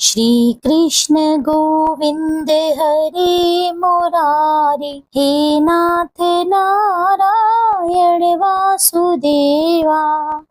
श्री कृष्ण गोविंद हरे मुरारी, हे नाथ नारायण वासुदेवा।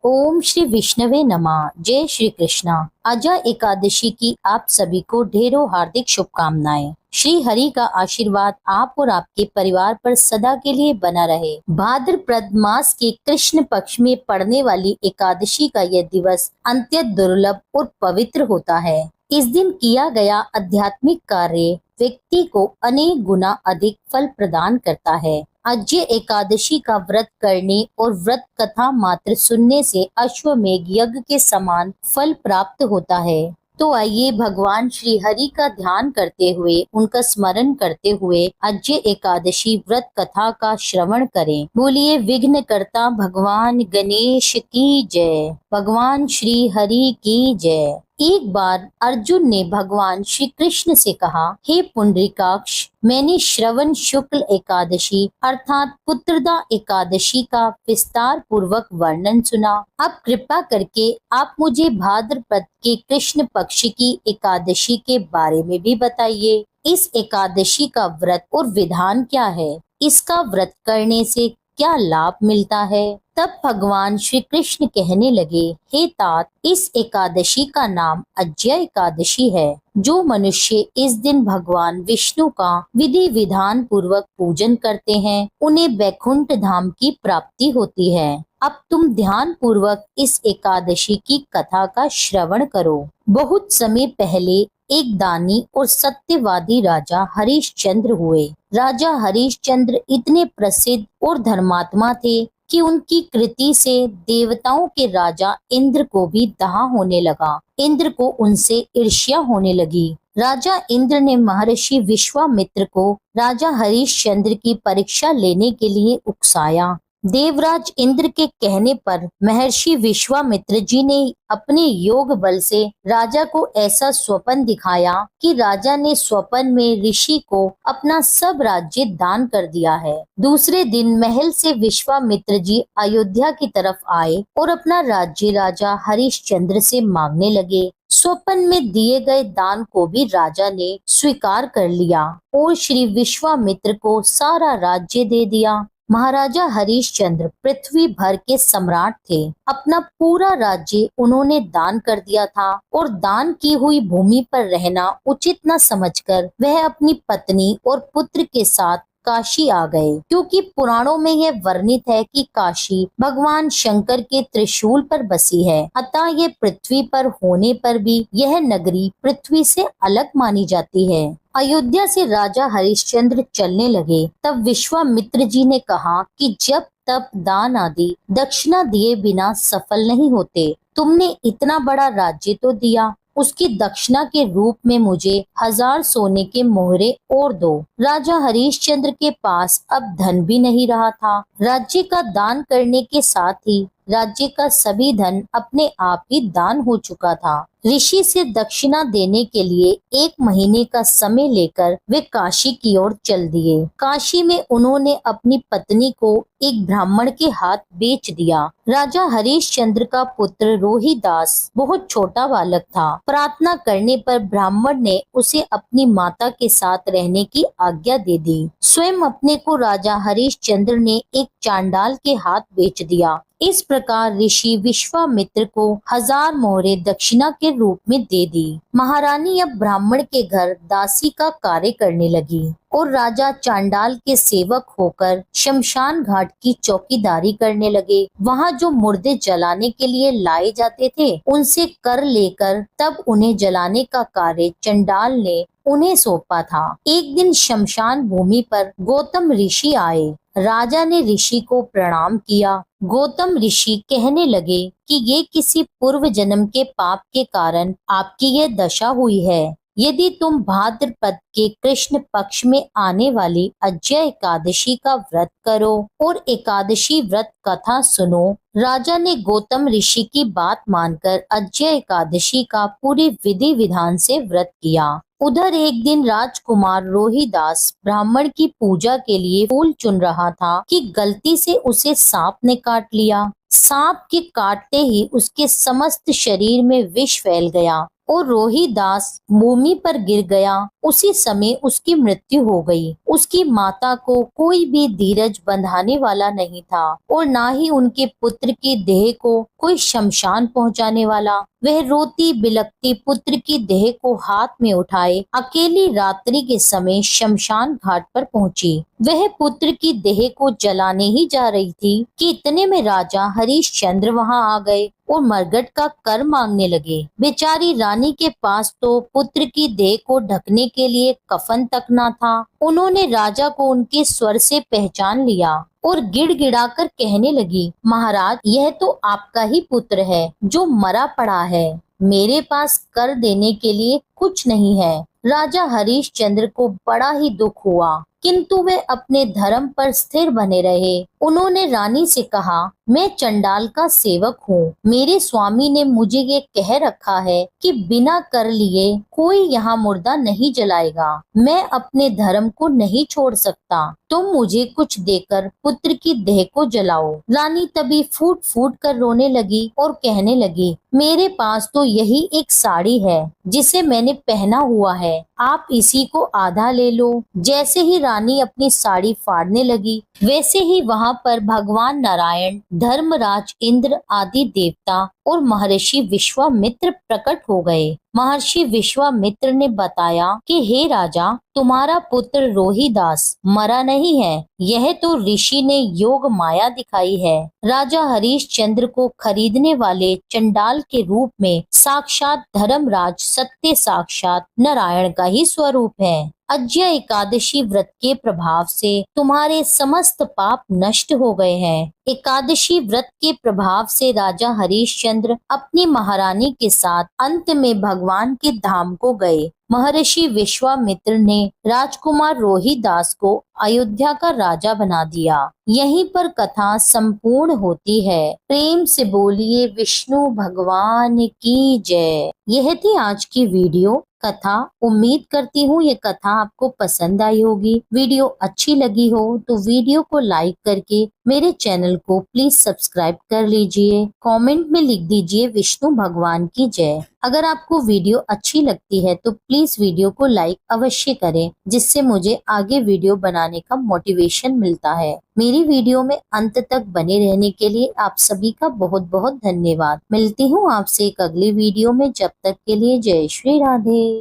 ओम श्री विष्णवे नमः। जय श्री कृष्णा। अजय एकादशी की आप सभी को ढेरों हार्दिक शुभकामनाएं। श्री हरि का आशीर्वाद आप और आपके परिवार पर सदा के लिए बना रहे। भाद्रपद मास के कृष्ण पक्ष में पड़ने वाली एकादशी का यह दिवस अत्यंत दुर्लभ और पवित्र होता है। इस दिन किया गया आध्यात्मिक कार्य व्यक्ति को अनेक गुना अधिक फल प्रदान करता है। अजय एकादशी का व्रत करने और व्रत कथा मात्र सुनने से अश्वमेघ यज्ञ के समान फल प्राप्त होता है। तो आइए भगवान श्री हरि का ध्यान करते हुए, उनका स्मरण करते हुए अजय एकादशी व्रत कथा का श्रवण करें। बोलिए विघ्नकर्ता भगवान गणेश की जय, भगवान श्री हरि की जय। एक बार अर्जुन ने भगवान श्री कृष्ण से कहा, हे पुंडरीकाक्ष, मैंने श्रवण शुक्ल एकादशी अर्थात पुत्रदा एकादशी का विस्तार पूर्वक वर्णन सुना। अब कृपा करके आप मुझे भाद्रपद के कृष्ण पक्ष की एकादशी के बारे में भी बताइए। इस एकादशी का व्रत और विधान क्या है? इसका व्रत करने से क्या लाभ मिलता है? तब भगवान श्री कृष्ण कहने लगे, हे तात, इस एकादशी का नाम अजय एकादशी है। जो मनुष्य इस दिन भगवान विष्णु का विधि विधान पूर्वक पूजन करते हैं, उन्हें वैकुंठ धाम की प्राप्ति होती है। अब तुम ध्यान पूर्वक इस एकादशी की कथा का श्रवण करो। बहुत समय पहले एक दानी और सत्यवादी राजा हरिश्चंद्र हुए। राजा हरिश्चंद्र इतने प्रसिद्ध और धर्मात्मा थे कि उनकी कृति से देवताओं के राजा इंद्र को भी दाह होने लगा। इंद्र को उनसे ईर्ष्या होने लगी। राजा इंद्र ने महर्षि विश्वामित्र को राजा हरिश्चंद्र की परीक्षा लेने के लिए उकसाया। देवराज इंद्र के कहने पर महर्षि विश्वामित्र जी ने अपने योग बल से राजा को ऐसा स्वप्न दिखाया कि राजा ने स्वप्न में ऋषि को अपना सब राज्य दान कर दिया है। दूसरे दिन महल से विश्वामित्र जी अयोध्या की तरफ आए और अपना राज्य राजा हरिश्चंद्र से मांगने लगे। स्वप्न में दिए गए दान को भी राजा ने स्वीकार कर लिया और श्री विश्वामित्र को सारा राज्य दे दिया। महाराजा हरिश्चंद्र पृथ्वी भर के सम्राट थे। अपना पूरा राज्य उन्होंने दान कर दिया था और दान की हुई भूमि पर रहना उचित न समझकर वह अपनी पत्नी और पुत्र के साथ काशी आ गए, क्योंकि पुराणों में यह वर्णित है कि काशी भगवान शंकर के त्रिशूल पर बसी है। अतः यह पृथ्वी पर होने पर भी यह नगरी पृथ्वी से अलग मानी जाती है। अयोध्या से राजा हरिश्चंद्र चलने लगे। तब विश्वामित्र जी ने कहा कि जब तप दान आदि दक्षिणा दिए बिना सफल नहीं होते। तुमने इतना बड़ा राज्य तो दिया, उसकी दक्षिणा के रूप में मुझे 1000 सोने के मोहरे और दो। राजा हरिश्चंद्र के पास अब धन भी नहीं रहा था। राज्य का दान करने के साथ ही राज्य का सभी धन अपने आप ही दान हो चुका था। ऋषि से दक्षिणा देने के लिए 1 महीने का समय लेकर वे काशी की ओर चल दिए। काशी में उन्होंने अपनी पत्नी को एक ब्राह्मण के हाथ बेच दिया। राजा हरिश्चंद्र का पुत्र रोहिदास बहुत छोटा बालक था। प्रार्थना करने पर ब्राह्मण ने उसे अपनी माता के साथ रहने की आज्ञा दे दी। स्वयं अपने को राजा हरिश्चंद्र ने एक चांडाल के हाथ बेच दिया। इस प्रकार ऋषि विश्वामित्र को 1000 मोहरे दक्षिणा के रूप में दे दी। महारानी अब ब्राह्मण के घर दासी का कार्य करने लगी और राजा चांडाल के सेवक होकर शमशान घाट की चौकीदारी करने लगे। वहाँ जो मुर्दे जलाने के लिए लाए जाते थे, उनसे कर लेकर तब उन्हें जलाने का कार्य चंडाल ने उन्हें सौंपा था। एक दिन शमशान भूमि पर गौतम ऋषि आए। राजा ने ऋषि को प्रणाम किया। गौतम ऋषि कहने लगे कि ये किसी पूर्व जन्म के पाप के कारण आपकी यह दशा हुई है। यदि तुम भाद्रपद के कृष्ण पक्ष में आने वाली अजय एकादशी का व्रत करो और एकादशी व्रत कथा सुनो। राजा ने गौतम ऋषि की बात मानकर अजय एकादशी का पूरी विधि विधान से व्रत किया। उधर एक दिन राजकुमार रोहिदास ब्राह्मण की पूजा के लिए फूल चुन रहा था कि गलती से उसे सांप ने काट लिया। सांप के काटते ही उसके समस्त शरीर में विष फैल गया। और रोहिदास भूमि पर गिर गया। उसी समय उसकी मृत्यु हो गई। उसकी माता को कोई भी धीरज बंधाने वाला नहीं था और ना ही उनके पुत्र की देह को कोई शमशान पहुंचाने वाला। वह रोती बिलखती पुत्र की देह को हाथ में उठाए अकेली रात्रि के समय शमशान घाट पर पहुंची। वह पुत्र की देह को जलाने ही जा रही थी कि इतने में राजा हरिश्चंद्र वहां आ गए और मरघट का कर मांगने लगे। बेचारी रानी के पास तो पुत्र की देह को ढकने के लिए कफन तक न था। उन्होंने राजा को उनके स्वर से पहचान लिया और गिड़गिड़ाकर कहने लगी, महाराज, यह तो आपका ही पुत्र है जो मरा पड़ा है। मेरे पास कर देने के लिए कुछ नहीं है। राजा हरिश्चंद्र को बड़ा ही दुख हुआ, किंतु वे अपने धर्म पर स्थिर बने रहे। उन्होंने रानी से कहा, मैं चंडाल का सेवक हूँ। मेरे स्वामी ने मुझे ये कह रखा है कि बिना कर लिए कोई यहाँ मुर्दा नहीं जलाएगा। मैं अपने धर्म को नहीं छोड़ सकता। तुम मुझे कुछ देकर पुत्र की देह को जलाओ। रानी तभी फूट फूट कर रोने लगी और कहने लगी, मेरे पास तो यही एक साड़ी है जिसे मैंने पहना हुआ है, आप इसी को आधा ले लो। जैसे ही रानी अपनी साड़ी फाड़ने लगी, वैसे ही वहां पर भगवान नारायण, धर्मराज इंद्र आदि देवता और महर्षि विश्वामित्र प्रकट हो गए। महर्षि विश्वामित्र ने बताया कि हे राजा, तुम्हारा पुत्र रोहिदास मरा नहीं है, यह तो ऋषि ने योग माया दिखाई है। राजा हरिश्चंद्र को खरीदने वाले चंडाल के रूप में साक्षात धर्मराज सत्य साक्षात नारायण का ही स्वरूप है। अज्य एकादशी व्रत के प्रभाव से तुम्हारे समस्त पाप नष्ट हो गए हैं। एकादशी व्रत के प्रभाव से राजा हरिश्चंद्र अपनी महारानी के साथ अंत में भगवान के धाम को गए। महर्षि विश्वामित्र ने राजकुमार रोहिदास को अयोध्या का राजा बना दिया। यहीं पर कथा संपूर्ण होती है। प्रेम से बोलिए विष्णु भगवान की जय। यह थी आज की वीडियो कथा। उम्मीद करती हूँ ये कथा आपको पसंद आई होगी। वीडियो अच्छी लगी हो तो वीडियो को लाइक करके मेरे चैनल को प्लीज सब्सक्राइब कर लीजिए। कमेंट में लिख दीजिए विष्णु भगवान की जय। अगर आपको वीडियो अच्छी लगती है तो प्लीज वीडियो को लाइक अवश्य करें, जिससे मुझे आगे वीडियो बनाने का मोटिवेशन मिलता है। मेरी वीडियो में अंत तक बने रहने के लिए आप सभी का बहुत बहुत धन्यवाद। मिलती हूँ आपसे एक अगली वीडियो में। जब तक के लिए जय श्री राधे।